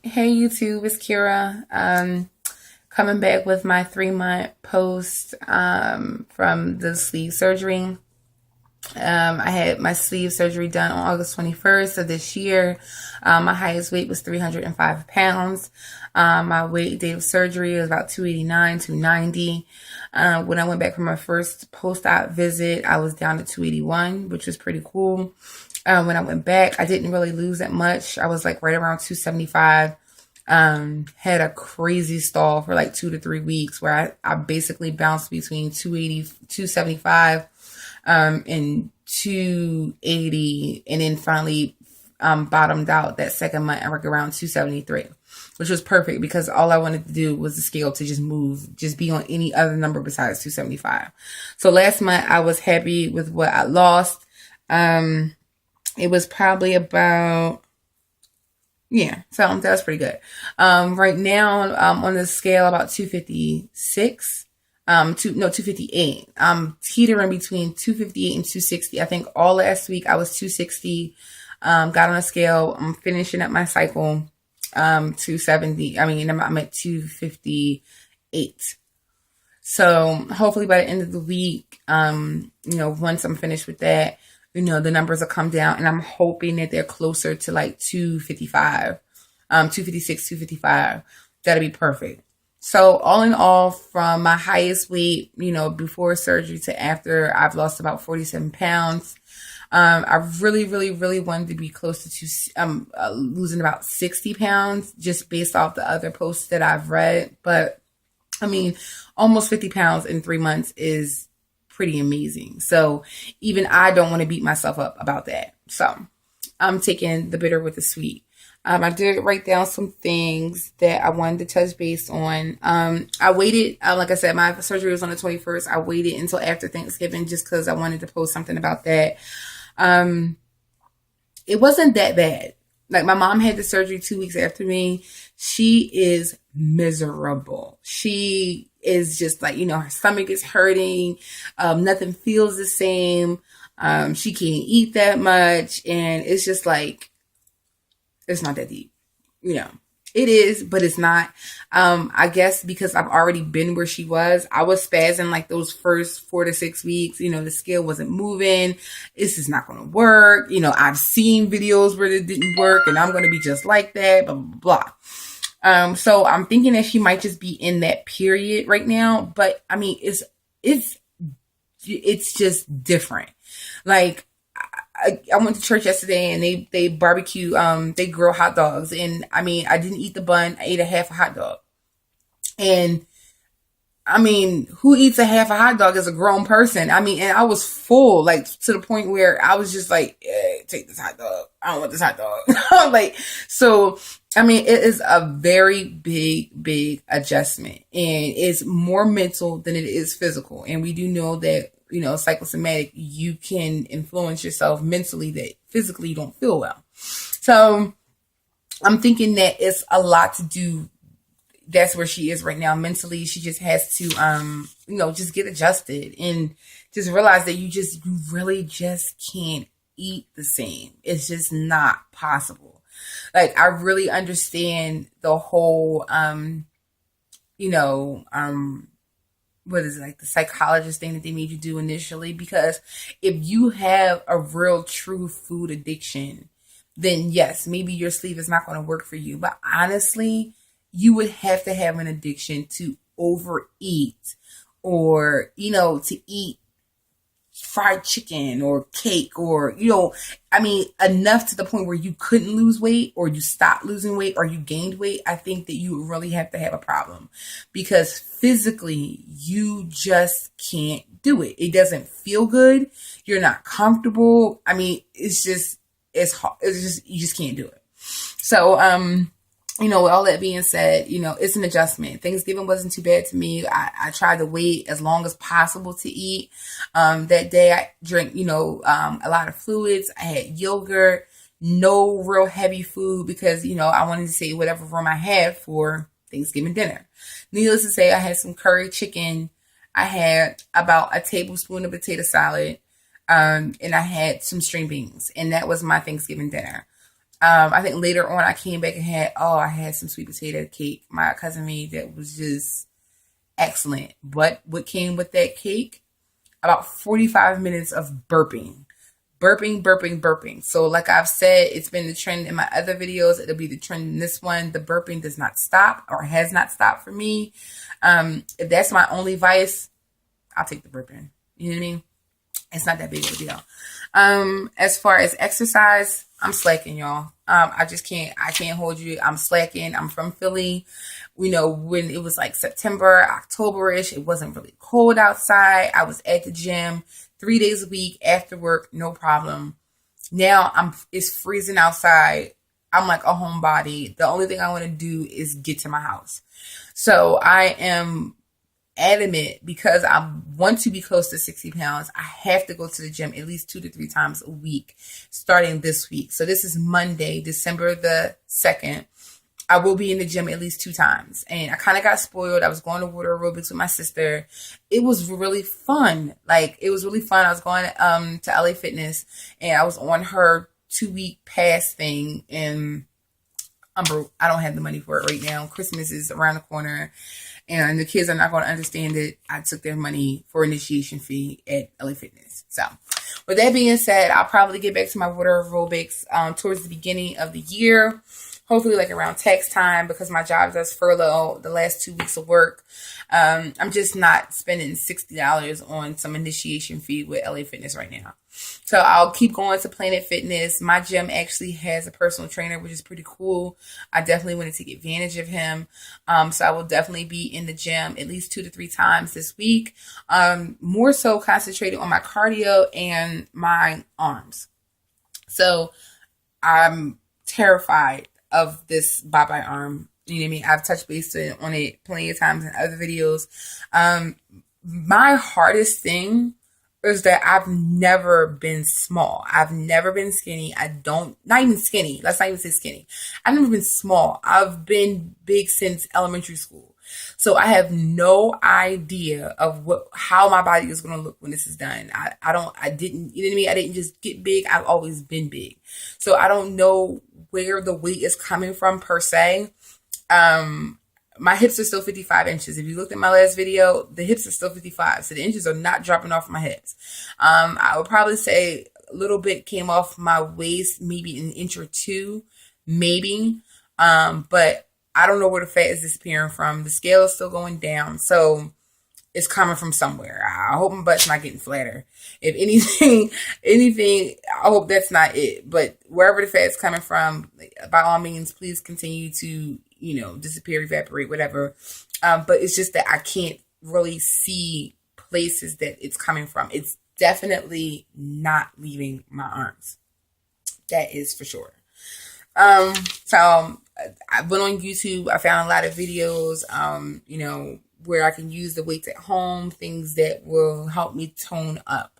Hey YouTube, it's Kira. Coming back with my 3 month post from the sleeve surgery. I had my sleeve surgery done on August 21st of this year. My highest weight was 305 pounds. My weight date of surgery was about 289, 290. When I went back for my first post-op visit, I was down to 281, which was pretty cool. When I went back, I didn't really lose that much. I was like right around 275. Had a crazy stall for like 2 to 3 weeks where I basically bounced between 280, 275, and 280, and then finally bottomed out that second month at like around 273, which was perfect because all I wanted to do was the scale to just move, just be on any other number besides 275. So last month I was happy with what I lost. It was probably about, yeah, so that was pretty good. Right now, on the scale, about 256, 258. I'm teetering between 258 and 260. I think all last week I was 260, got on a scale. I'm finishing up my cycle, 270. I'm at 258. So hopefully by the end of the week, once I'm finished with that, the numbers will come down, and I'm hoping that they're closer to like 255, 256, 255. That'll be perfect. So all in all, from my highest weight, before surgery to after, I've lost about 47 pounds. I really, really, really wanted to be closer to losing about 60 pounds just based off the other posts that I've read. But almost 50 pounds in 3 months is pretty amazing. So even I don't want to beat myself up about that. So I'm taking the bitter with the sweet. I did write down some things that I wanted to touch base on. I waited, like I said, my surgery was on the 21st. I waited until after Thanksgiving just because I wanted to post something about that. It wasn't that bad. Like, my mom had the surgery 2 weeks after me. She is miserable. She is just like, her stomach is hurting. Nothing feels the same. She can't eat that much. And it's just like, it's not that deep. It is, but it's not. I guess because I've already been where she was. I was spazzing like those first 4 to 6 weeks. The scale wasn't moving. This is not going to work. I've seen videos where it didn't work, and I'm going to be just like that, blah, blah, blah. So I'm thinking that she might just be in that period right now. But it's just different. Like, I went to church yesterday, and they barbecue, they grill hot dogs, and I didn't eat the bun. I ate a half a hot dog. And who eats a half a hot dog as a grown person? And I was full, like, to the point where I was just like, take this hot dog. I don't want this hot dog. It is a very big adjustment, and it's more mental than it is physical. And we do know that, psychosomatic, you can influence yourself mentally that physically you don't feel well. So I'm thinking that it's a lot to do. That's where she is right now mentally. She just has to, just get adjusted and just realize that you really just can't eat the same. It's just not possible. Like, I really understand the whole, what is it, like the psychologist thing that they made you do initially, because if you have a real true food addiction, then yes, maybe your sleeve is not going to work for you. But honestly, you would have to have an addiction to overeat, or, to eat fried chicken or cake, or, enough to the point where you couldn't lose weight, or you stopped losing weight, or you gained weight. I think that you would really have to have a problem, because physically you just can't do it. It doesn't feel good. You're not it's hard. You just can't do it. So, with all that being said, it's an adjustment. Thanksgiving wasn't too bad to me. I tried to wait as long as possible to eat. That day I drank, a lot of fluids. I had yogurt, no real heavy food, because, I wanted to save whatever room I had for Thanksgiving dinner. Needless to say, I had some curry chicken. I had about a tablespoon of potato salad, and I had some string beans, and that was my Thanksgiving dinner. I think later on I came back and I had some sweet potato cake my cousin made that was just excellent. But what came with that cake? About 45 minutes of burping. Burping, burping, burping. So like I've said, it's been the trend in my other videos. It'll be the trend in this one. The burping does not stop, or has not stopped for me. If that's my only vice, I'll take the burping. You know what I mean? It's not that big of a deal. As far as exercise, I'm slacking, y'all. I can't hold you. I'm slacking. I'm from Philly. You know, when it was like September, October-ish, it wasn't really cold outside. I was at the gym 3 days a week after work, no problem. Now it's freezing outside. I'm like a homebody. The only thing I want to do is get to my house. So I am adamant, because I want to be close to 60 pounds. I have to go to the gym at least 2 to 3 times a week, starting this week. So this is Monday, December the 2nd. I will be in the gym at least 2 times. And I kind of got spoiled. I was going to water aerobics with my sister. It was really fun. It was really fun. I was going to LA Fitness, and I was on her 2-week pass thing, and I'm broke. I don't have the money for it right now. Christmas is around the corner, and the kids are not going to understand that I took their money for initiation fee at LA Fitness. So with that being said, I'll probably get back to my water aerobics towards the beginning of the year. Hopefully like around tax time, because my job does furlough the last 2 weeks of work. I'm just not spending $60 on some initiation fee with LA Fitness right now. So I'll keep going to Planet Fitness. My gym actually has a personal trainer, which is pretty cool. I definitely want to take advantage of him. So I will definitely be in the gym at least 2 to 3 times this week. More so concentrated on my cardio and my arms. So I'm terrified of this bye-bye arm. You know what I mean? I've touched base on it plenty of times in other videos. My hardest thing is that I've never been small. I've never been skinny. Not even skinny. Let's not even say skinny. I've never been small. I've been big since elementary school. So I have no idea of how my body is going to look when this is done. I didn't, you know what I mean? I didn't just get big. I've always been big. So I don't know where the weight is coming from per se. My hips are still 55 inches. If you looked at my last video, the hips are still 55. So the inches are not dropping off my hips. I would probably say a little bit came off my waist, maybe an inch or 2, maybe. But I don't know where the fat is disappearing from. The scale is still going down. So it's coming from somewhere. I hope my butt's not getting flatter. If anything, I hope that's not it. But wherever the fat's coming from, by all means, please continue to, disappear, evaporate, whatever. But it's just that I can't really see places that it's coming from. It's definitely not leaving my arms. That is for sure. So I went on YouTube. I found a lot of videos, where I can use the weights at home, things that will help me tone up.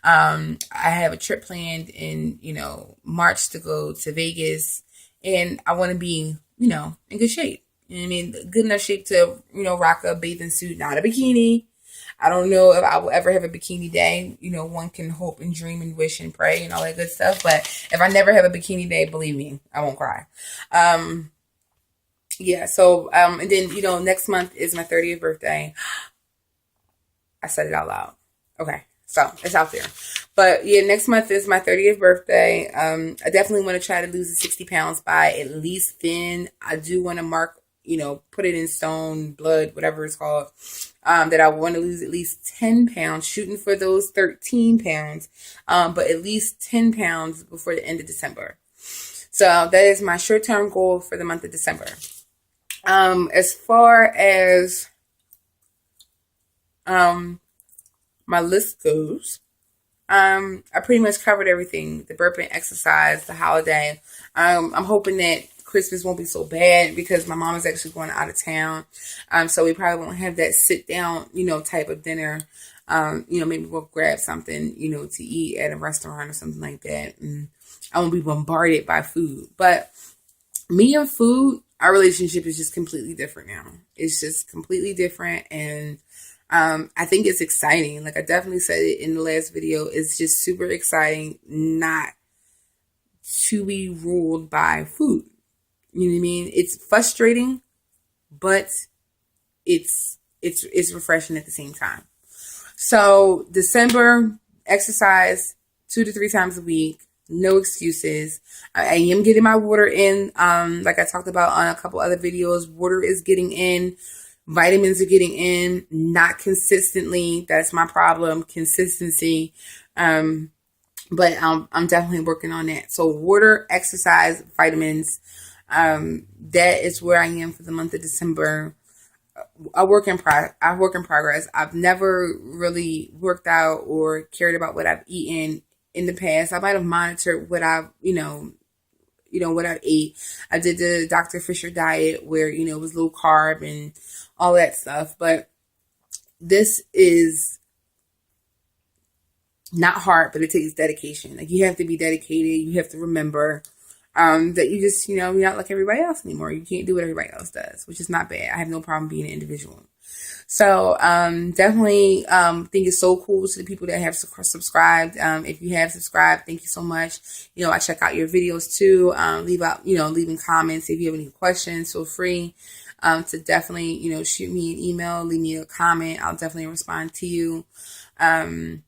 I have a trip planned in, March to go to Vegas, and I want to be, in good shape. You know what I mean? Good enough shape to, rock a bathing suit, not a bikini. I don't know if I will ever have a bikini day. One can hope and dream and wish and pray and all that good stuff. But if I never have a bikini day, believe me, I won't cry. Yeah, so, and then, next month is my 30th birthday. I said it out loud. Okay, so it's out there. But yeah, next month is my 30th birthday. I definitely want to try to lose the 60 pounds by at least then. I do want to mark, put it in stone, blood, whatever it's called, that I want to lose at least 10 pounds, shooting for those 13 pounds, but at least 10 pounds before the end of December. So that is my short-term goal for the month of December. As far as my list goes, I pretty much covered everything. The burping, exercise, the holiday. I'm hoping that Christmas won't be so bad because my mom is actually going out of town. So we probably won't have that sit down, type of dinner. Maybe we'll grab something, to eat at a restaurant or something like that. And I won't be bombarded by food. But me and food, our relationship is just completely different now. It's just completely different. And I think it's exciting. Like I definitely said it in the last video. It's just super exciting not to be ruled by food. You know what I mean? It's frustrating, but it's refreshing at the same time. So December, exercise 2 to 3 times a week. No excuses. I am getting my water in. Like I talked about on a couple other videos, water is getting in. Vitamins are getting in, not consistently. That's my problem, consistency. But I'm definitely working on that. So water, exercise, vitamins. That is where I am for the month of December. I work in progress. I've never really worked out or cared about what I've eaten in the past. I might have monitored what I've, what I ate. I did the Dr. Fisher diet where, it was low carb and all that stuff. But this is not hard, but it takes dedication. Like, you have to be dedicated. You have to remember that you just, you're not like everybody else anymore. You can't do what everybody else does, which is not bad. I have no problem being an individual. So definitely think it's so cool to the people that have subscribed. If you have subscribed, thank you so much. I check out your videos too. Leaving comments. If you have any questions, feel free to definitely, shoot me an email, leave me a comment. I'll definitely respond to you. In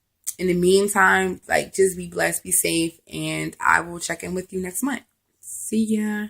the meantime, just be blessed, be safe, and I will check in with you next month. See ya.